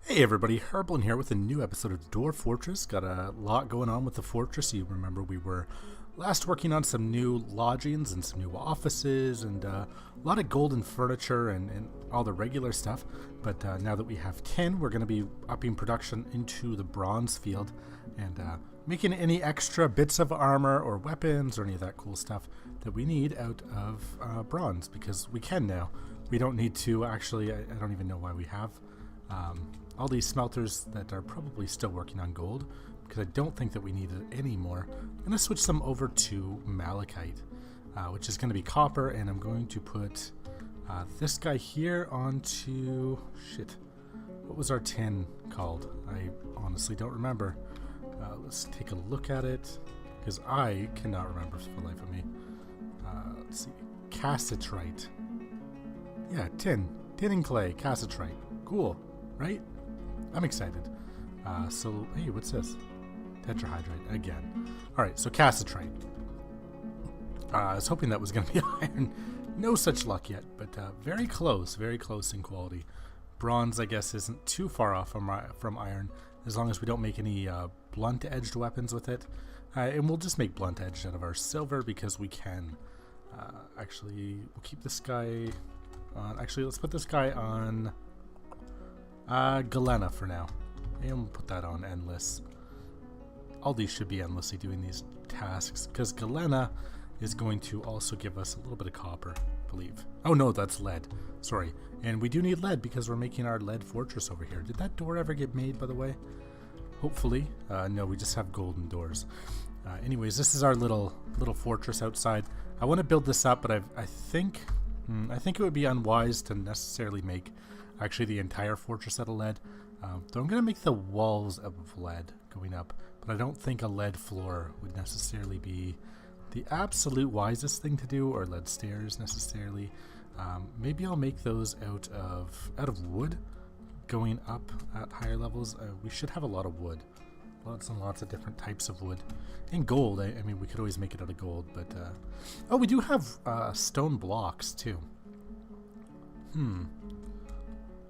Hey everybody, Herblin here with a new episode of Dwarf Fortress. Got a lot going on with the fortress. You remember we were last working on some new lodgings and some new offices and a lot of golden furniture and all the regular stuff. But now that we have 10, we're going to be upping production into the bronze field and making any extra bits of armor or weapons or any of that cool stuff that we need out of bronze, because we can now. We don't need to actually, I don't even know why we have all these smelters that are probably still working on gold, because I don't think that we need it anymore. I'm going to switch them over to malachite, which is going to be copper, and I'm going to put this guy here onto, what was our tin called? I honestly don't remember. Let's take a look at it, because I cannot remember for the life of me. Let's see, cassiterite. Yeah, tin and clay, cassiterite. Cool, right? I'm excited. So, hey, what's this? Tetrahydrite again. Alright, so cassiterite. I was hoping that was going to be iron. No such luck yet, but very close in quality. Bronze, I guess, isn't too far off from iron, as long as we don't make any blunt-edged weapons with it. And we'll just make blunt-edged out of our silver, because we can. Actually, we'll keep this guy on. Actually, let's put this guy on Galena for now, and we'll put that on endless. All these should be endlessly doing these tasks, because Galena is going to also give us a little bit of copper, I believe. Oh no, that's lead. Sorry. And we do need lead because we're making our lead fortress over here. Did that door ever get made, by the way? Hopefully. No, we just have golden doors. Anyways, this is our little fortress outside. I want to build this up, but I think it would be unwise to necessarily make actually the entire fortress out of lead. Though I'm going to make the walls of lead going up, but I don't think a lead floor would necessarily be the absolute wisest thing to do, or lead stairs necessarily. Maybe I'll make those out of wood going up at higher levels. We should have a lot of wood. Lots and lots of different types of wood. And gold, I mean, we could always make it out of gold, but oh, we do have stone blocks too.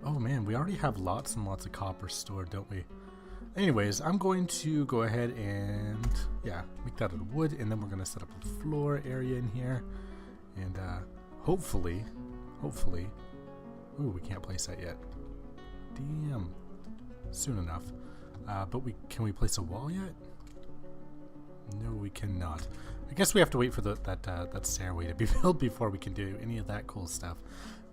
Oh man, we already have lots and lots of copper stored, don't we? Anyways, I'm going to go ahead and, yeah, make that out of wood, and then we're going to set up a floor area in here. And hopefully, ooh, we can't place that yet. Damn. Soon enough. But can we place a wall yet? No, we cannot. I guess we have to wait for that stairway to be built before we can do any of that cool stuff.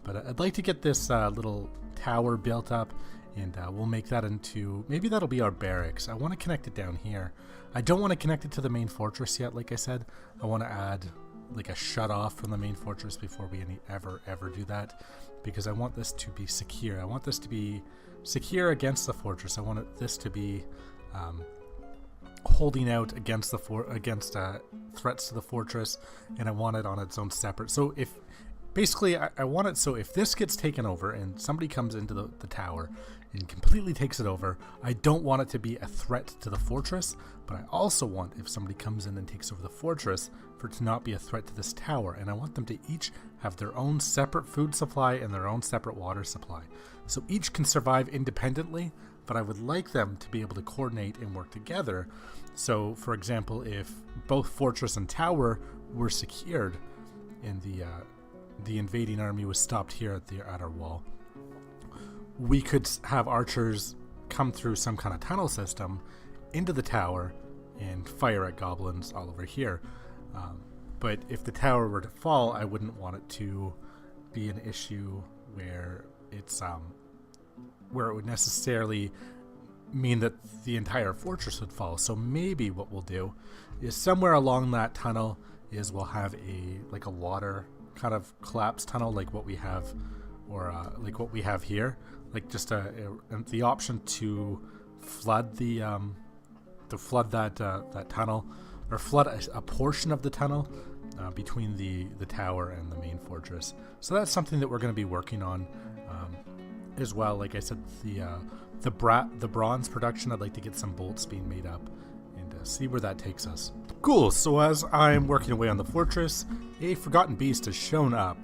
But I'd like to get this little tower built up, and we'll make that into, maybe that'll be our barracks. I want to connect it down here. I don't want to connect it to the main fortress yet, like I said. I want to add like a shut off from the main fortress before we ever do that, because I want this to be secure. I want this to be secure against the fortress. I want this to be holding out against threats to the fortress, and I want it on its own separate. So if basically, I want it so if this gets taken over and somebody comes into the tower and completely takes it over, I don't want it to be a threat to the fortress, but I also want, if somebody comes in and takes over the fortress, for it to not be a threat to this tower, and I want them to each have their own separate food supply and their own separate water supply. So each can survive independently, but I would like them to be able to coordinate and work together. So, for example, if both fortress and tower were secured and the invading army was stopped here at our wall, we could have archers come through some kind of tunnel system into the tower and fire at goblins all over here. But if the tower were to fall, I wouldn't want it to be an issue where it's where it would necessarily mean that the entire fortress would fall. So maybe what we'll do is somewhere along that tunnel is we'll have a water kind of collapse tunnel, like what we have, or like what we have here, like just the option to flood that tunnel, or flood a portion of the tunnel between the tower and the main fortress. So that's something that we're going to be working on as well. Like I said, the bronze production, I'd like to get some bolts being made up and see where that takes us. Cool, so as I'm working away on the fortress, a forgotten beast has shown up.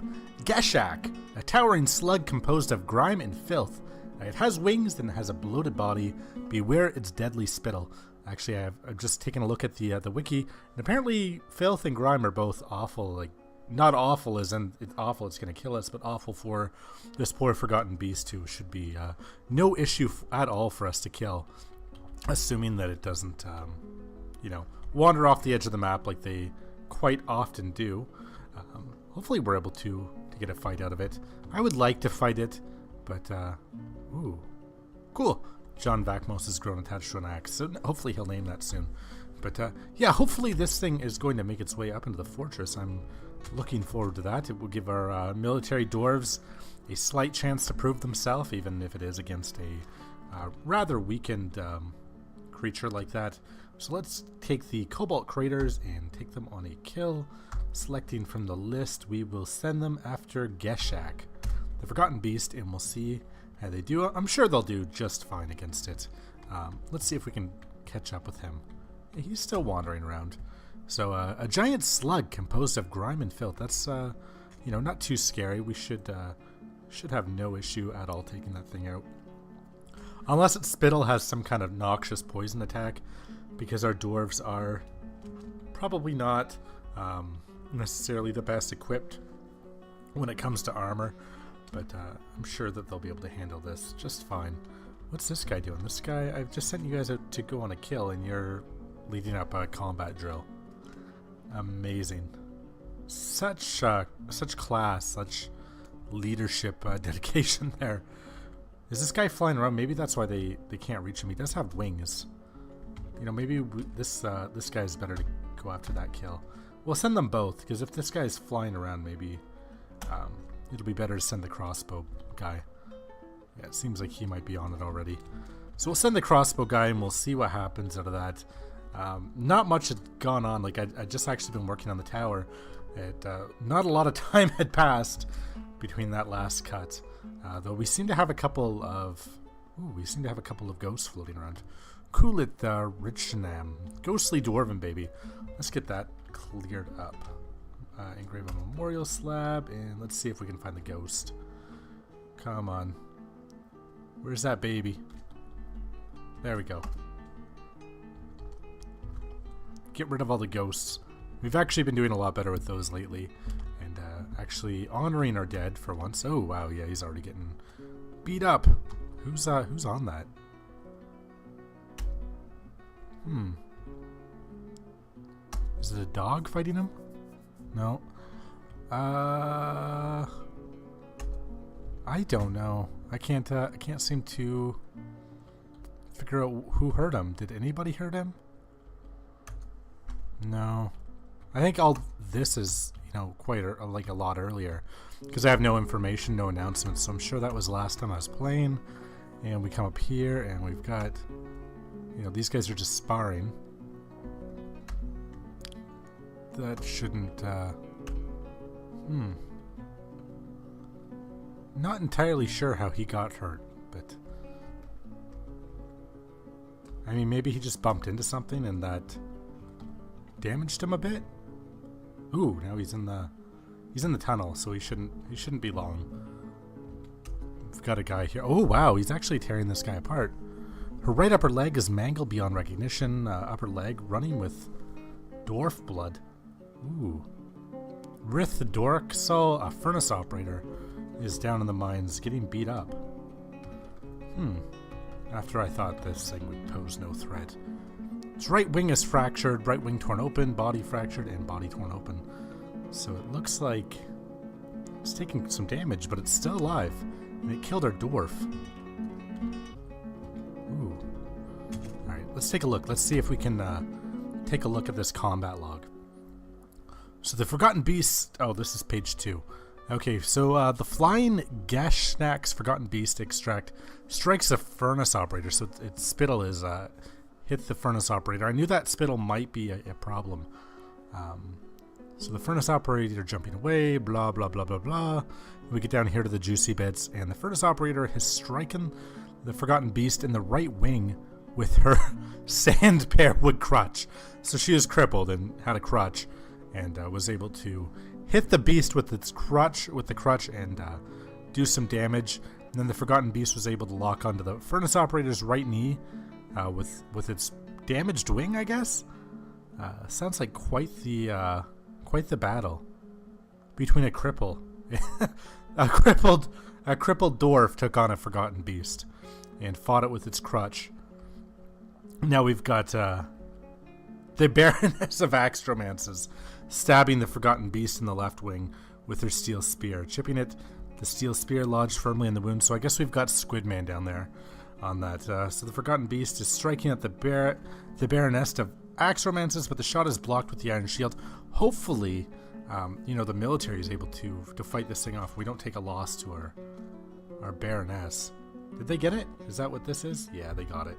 Geshak, a towering slug composed of grime and filth, It has wings and it has a bloated body. Beware its deadly spittle. Actually, I've just taken a look at the wiki, and apparently filth and grime are both awful. Like, not awful as in it's awful, it's going to kill us, but awful for this poor forgotten beast who should be no issue at all for us to kill, assuming that it doesn't, wander off the edge of the map like they quite often do. Hopefully we're able to get a fight out of it. I would like to fight it, but, ooh, cool. John Vakmos has grown attached to an axe, so hopefully he'll name that soon. But, yeah, hopefully this thing is going to make its way up into the fortress. I'm looking forward to that. It will give our military dwarves a slight chance to prove themselves, even if it is against a rather weakened creature like that. So let's take the Cobalt Craters and take them on a kill. Selecting from the list, we will send them after Geshak, the Forgotten Beast, and we'll see how they do. I'm sure they'll do just fine against it. Let's see if we can catch up with him. He's still wandering around. So a giant slug composed of grime and filth. That's not too scary. We should have no issue at all taking that thing out, unless its spittle has some kind of noxious poison attack, because our dwarves are probably not necessarily the best equipped when it comes to armor, but I'm sure that they'll be able to handle this just fine. What's this guy doing? This guy, I've just sent you guys out to go on a kill, and you're leading up a combat drill. Amazing. Such class, such leadership dedication there. Is this guy flying around? Maybe that's why they can't reach him. He does have wings. Maybe this guy's better to go after that kill. We'll send them both, because if this guy's flying around, maybe it'll be better to send the crossbow guy. Yeah, it seems like he might be on it already. So we'll send the crossbow guy, and we'll see what happens out of that. Not much had gone on. Like, I just actually been working on the tower. Not a lot of time had passed between that last cut. Though we seem to have a couple of ghosts floating around. Kulit Richnam. Ghostly Dwarven baby. Let's get that cleared up. Engrave a memorial slab, and let's see if we can find the ghost. Come on. Where's that baby? There we go. Get rid of all the ghosts. We've actually been doing a lot better with those lately, and actually honoring our dead for once. Oh wow, yeah, he's already getting beat up. Who's on that? Is it a dog fighting him? No. I don't know. I can't seem to figure out who hurt him. Did anybody hurt him? No. I think all this is, quite a lot earlier, because I have no information, no announcements, so I'm sure that was the last time I was playing. And we come up here, and we've got, these guys are just sparring. That shouldn't, Not entirely sure how he got hurt, but I mean, maybe he just bumped into something and that damaged him a bit. Ooh, now he's in the tunnel, so he shouldn't be long. We've got a guy here. Oh wow, he's actually tearing this guy apart. Her right upper leg is mangled beyond recognition. Upper leg running with dwarf blood. Ooh. Rith Dorksol, a furnace operator, is down in the mines getting beat up. After I thought this thing would pose no threat. Its right wing is fractured, right wing torn open, body fractured, and body torn open. So it looks like it's taking some damage, but it's still alive. And it killed our dwarf. Ooh. Alright, let's take a look. Let's see if we can take a look at this combat log. So the Forgotten Beast... Oh, this is page 2. Okay, so the Flying Gashnak's Forgotten Beast extract strikes a furnace operator. So its spittle is hit the furnace operator. I knew that spittle might be a problem. So the furnace operator jumping away, blah, blah, blah, blah, blah. We get down here to the juicy bits, and the furnace operator has striken the Forgotten Beast in the right wing with her sand pearwood crutch. So she is crippled and had a crutch, and was able to hit the beast with the crutch and do some damage. And then the Forgotten Beast was able to lock onto the Furnace Operator's right knee with its damaged wing, I guess. Sounds like quite the battle between a cripple. a crippled dwarf took on a Forgotten Beast and fought it with its crutch. Now we've got the Baroness of Axtromances stabbing the Forgotten Beast in the left wing with her steel spear, chipping it. The steel spear lodged firmly in the wound, so I guess we've got Squidman down there on that. So the Forgotten Beast is striking at the Baroness of Axtromances, but the shot is blocked with the Iron Shield. Hopefully, the military is able to fight this thing off. We don't take a loss to our Baroness. Did they get it? Is that what this is? Yeah, they got it.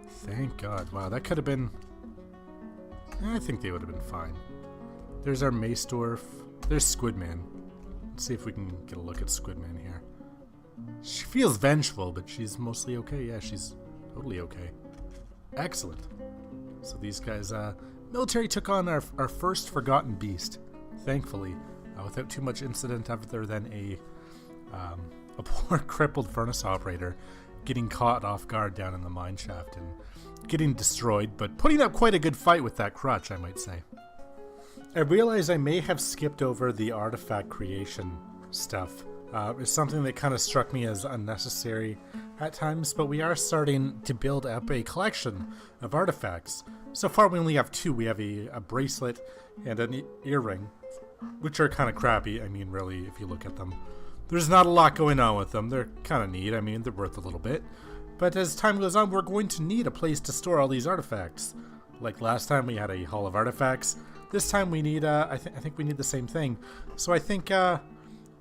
Thank God. Wow, that could have been... I think they would have been fine. There's our Mace Dwarf. There's Squidman. Let's see if we can get a look at Squidman here. She feels vengeful, but she's mostly okay. Yeah, she's totally okay. Excellent. So these guys, military took on our first Forgotten Beast, thankfully, without too much incident other than a poor crippled furnace operator getting caught off guard down in the mine shaft and getting destroyed, but putting up quite a good fight with that crutch, I might say. I realize I may have skipped over the artifact creation stuff. It's something that kind of struck me as unnecessary at times, but we are starting to build up a collection of artifacts. So far we only have two. We have a bracelet and an earring, which are kind of crappy. I mean, really, if you look at them. There's not a lot going on with them. They're kind of neat. I mean, they're worth a little bit. But as time goes on, we're going to need a place to store all these artifacts. Like last time we had a Hall of Artifacts. This time we need, I think we need the same thing. So I think I'm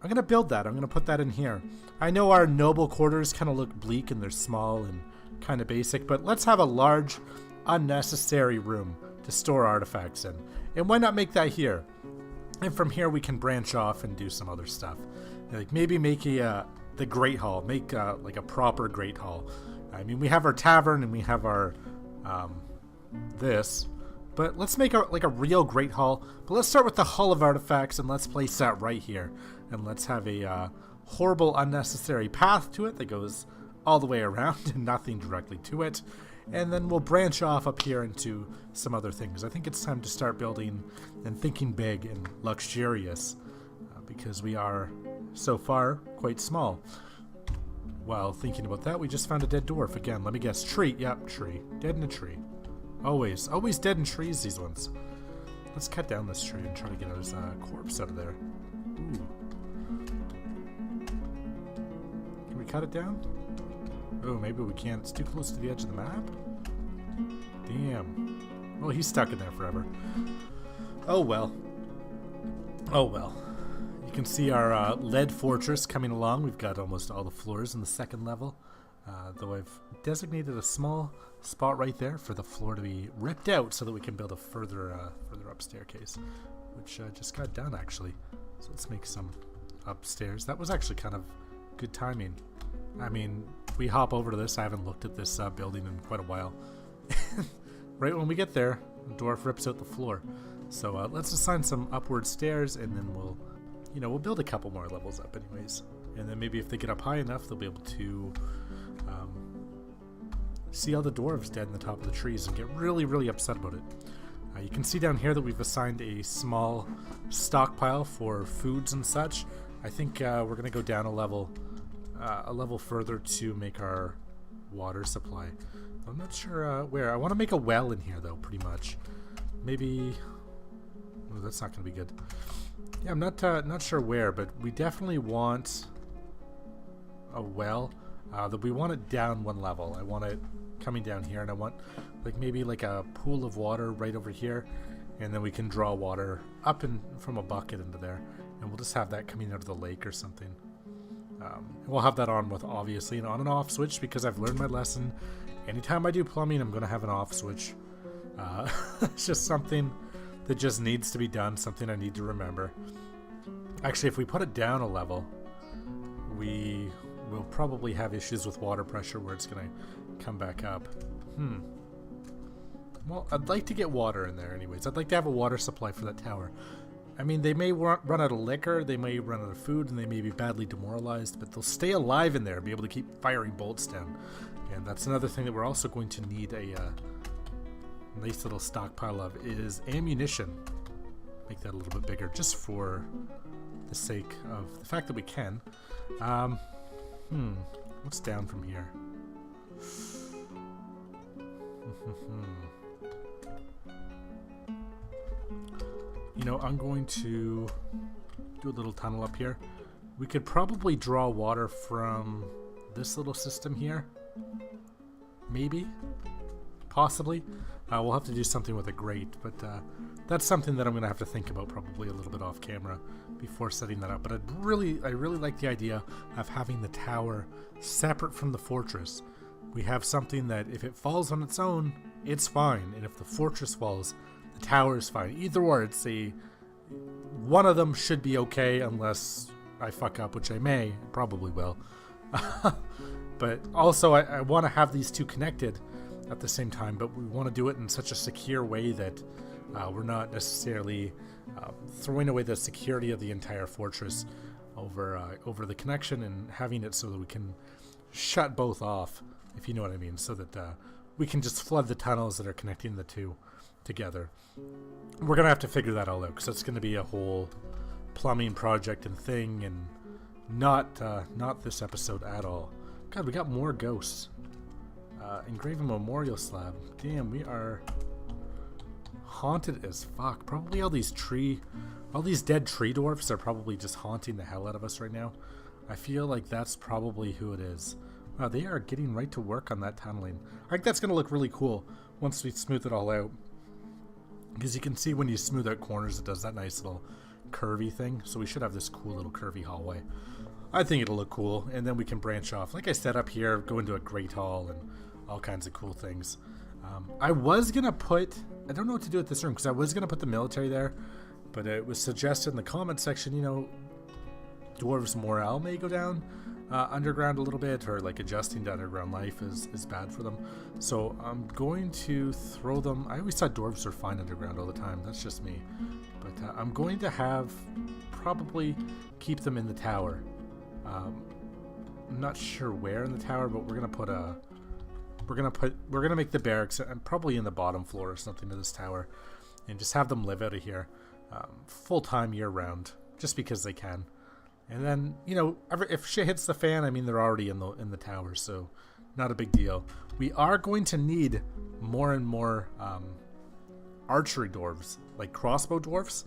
going to build that. I'm going to put that in here. I know our noble quarters kind of look bleak and they're small and kind of basic, but let's have a large, unnecessary room to store artifacts in. And why not make that here? And from here we can branch off and do some other stuff. Like maybe make the Great Hall, make like a proper Great Hall. I mean, we have our tavern and we have our this, but let's make like a real Great Hall. But let's start with the Hall of Artifacts and let's place that right here. And let's have a horrible, unnecessary path to it that goes all the way around and nothing directly to it. And then we'll branch off up here into some other things. I think it's time to start building and thinking big and luxurious because we are, so far, quite small. While thinking about that, we just found a dead dwarf. Again, let me guess. Tree. Yep, tree. Dead in a tree. Always dead in trees, these ones. Let's cut down this tree and try to get his corpse out of there. Ooh. Can we cut it down? Oh, maybe we can't. It's too close to the edge of the map? Damn. Well, he's stuck in there forever. Oh, well. Oh, well. You can see our lead fortress coming along. We've got almost all the floors in the second level. Though I've designated a small spot right there for the floor to be ripped out so that we can build a further up staircase, which just got done, actually. So let's make some upstairs. That was actually kind of good timing. I mean, we hop over to this. I haven't looked at this building in quite a while. Right when we get there, the dwarf rips out the floor. So let's assign some upward stairs, and then we'll build a couple more levels up anyways. And then maybe if they get up high enough, they'll be able to see all the dwarves dead in the top of the trees and get really, really upset about it. You can see down here that we've assigned a small stockpile for foods and such. I think we're going to go down a level further to make our water supply. I'm not sure where. I want to make a well in here, though, pretty much. Maybe... Oh, that's not going to be good. Yeah, I'm not sure where, but we definitely want a well. That we want it down one level. I want it coming down here, and I want maybe a pool of water right over here, and then we can draw water up from a bucket into there, and we'll just have that coming out of the lake or something. We'll have that on with obviously an on and off switch because I've learned my lesson. Anytime I do plumbing, I'm going to have an off switch. It's just something that just needs to be done, something I need to remember. Actually, if we put it down a level, we will probably have issues with water pressure where it's going to come back up. Well, I'd like to get water in there anyways. I'd like to have a water supply for that tower. I mean, they may run out of liquor, they may run out of food, and they may be badly demoralized, but they'll stay alive in there, be able to keep firing bolts down. And that's another thing that we're also going to need a nice little stockpile of is ammunition. Make that a little bit bigger, just for the sake of the fact that we can. What's down from here? You know, I'm going to do a little tunnel up here. We could probably draw water from this little system here. Maybe. Possibly. We'll have to do something with a grate, but that's something that I'm going to have to think about probably a little bit off camera before setting that up. But I really like the idea of having the tower separate from the fortress. We have something that if it falls on its own, it's fine. And if the fortress falls, the tower is fine. Either or, it's one of them should be okay unless I fuck up, which I may, probably will. But also, I want to have these two connected at the same time, but we want to do it in such a secure way that we're not necessarily throwing away the security of the entire fortress over the connection, and having it so that we can shut both off, if you know what I mean, so that we can just flood the tunnels that are connecting the two together. We're going to have to figure that all out, because it's going to be a whole plumbing project and thing, and not this episode at all. God, we got more ghosts. Engraven memorial slab. Damn, we are haunted as fuck. Probably all these dead tree dwarfs are probably just haunting the hell out of us right now. I feel like that's probably who it is. Wow, they are getting right to work on that tunneling. I think that's going to look really cool once we smooth it all out. Because you can see when you smooth out corners, it does that nice little curvy thing. So we should have this cool little curvy hallway. I think it'll look cool, and then we can branch off. Like I said, up here, go into a great hall and all kinds of cool things. I was going to put... I don't know what to do with this room, because I was going to put the military there, but it was suggested in the comment section, you know, dwarves' morale may go down underground a little bit, or like adjusting to underground life is bad for them. So I'm going to throw them... I always thought dwarves were fine underground all the time. That's just me. But I'm going to probably keep them in the tower. I'm not sure where in the tower, but we're gonna make the barracks and probably in the bottom floor or something of this tower, and just have them live out of here full time year round, just because they can. And then, you know, if shit hits the fan, I mean, they're already in the tower, so not a big deal. We are going to need more and more archery dwarves, like crossbow dwarfs.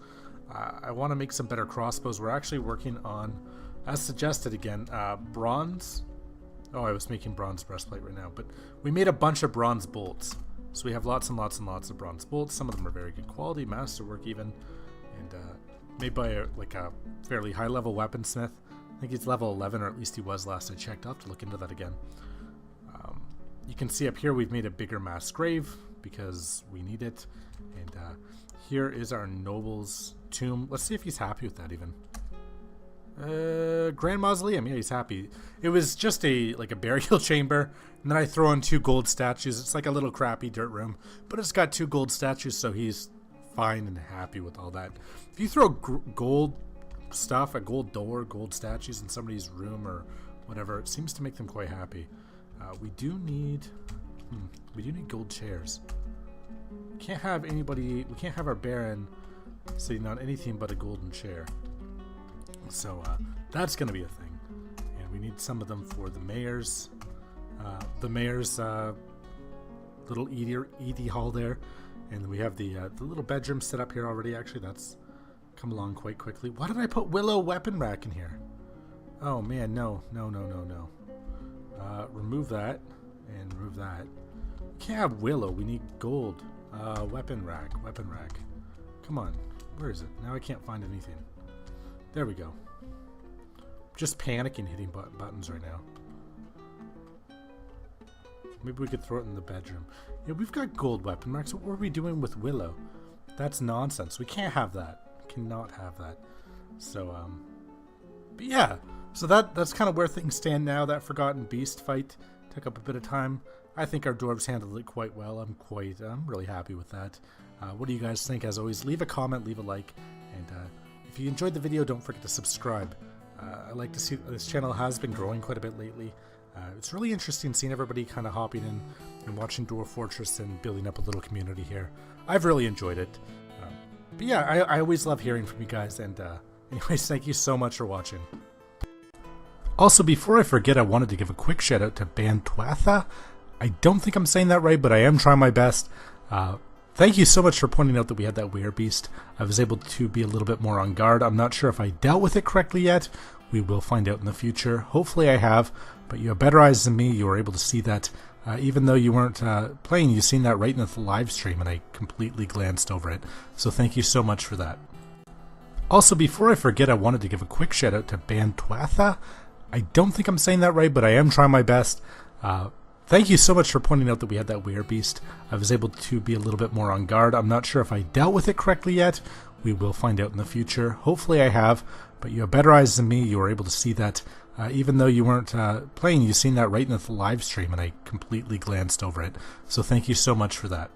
I want to make some better crossbows. We're actually working on, as suggested again, bronze. Oh, I was making bronze breastplate right now, but we made a bunch of bronze bolts. So we have lots and lots and lots of bronze bolts. Some of them are very good quality, masterwork even, and made by a fairly high-level weaponsmith. I think he's level 11, or at least he was last I checked. I'll have to look into that again. You can see up here we've made a bigger mass grave because we need it, and here is our noble's tomb. Let's see if he's happy with that even. Grand Mausoleum, yeah, he's happy. It was just a burial chamber, and then I throw in 2 gold statues. It's like a little crappy dirt room, but it's got 2 gold statues, so he's fine and happy with all that. If you throw gold stuff, a gold door, gold statues in somebody's room or whatever, it seems to make them quite happy. We do need gold chairs. We can't have our baron sitting on anything but a golden chair. So that's going to be a thing, and we need some of them for the mayor's little Edie hall there, and we have the little bedroom set up here already. Actually, that's come along quite quickly. Why did I put Willow weapon rack in here? Oh man, no. Remove that and remove that. We can't have Willow. We need gold. Weapon rack. Come on, where is it? Now I can't find anything. There we go. Just panicking hitting buttons right now. Maybe we could throw it in the bedroom. Yeah, we've got gold weapon racks. What were we doing with Willow? That's nonsense. We can't have that. We cannot have that. So, but yeah. So that's kind of where things stand now. That Forgotten Beast fight took up a bit of time. I think our dwarves handled it quite well. I'm really happy with that. What do you guys think? As always, leave a comment, leave a like, and If you enjoyed the video, don't forget to subscribe. I like to see this channel has been growing quite a bit lately. It's really interesting seeing everybody kind of hopping in and watching Dwarf Fortress and building up a little community here. I've really enjoyed it. But yeah, I always love hearing from you guys, and anyways, thank you so much for watching. Also, before I forget, I wanted to give a quick shout out to Bantwatha. I don't think I'm saying that right, but I am trying my best. Thank you so much for pointing out that we had that werebeast. I was able to be a little bit more on guard. I'm not sure if I dealt with it correctly yet. We will find out in the future. Hopefully I have, but you have better eyes than me. You were able to see that. Even though you weren't playing, you've seen that right in the live stream, and I completely glanced over it. So thank you so much for that. Also, before I forget, I wanted to give a quick shout out to Bantwatha. I don't think I'm saying that right, but I am trying my best. Thank you so much for pointing out that we had that werebeast. I was able to be a little bit more on guard. I'm not sure if I dealt with it correctly yet. We will find out in the future. Hopefully I have, but you have better eyes than me. You were able to see that. Even though you weren't playing, you've seen that right in the live stream, and I completely glanced over it. So thank you so much for that.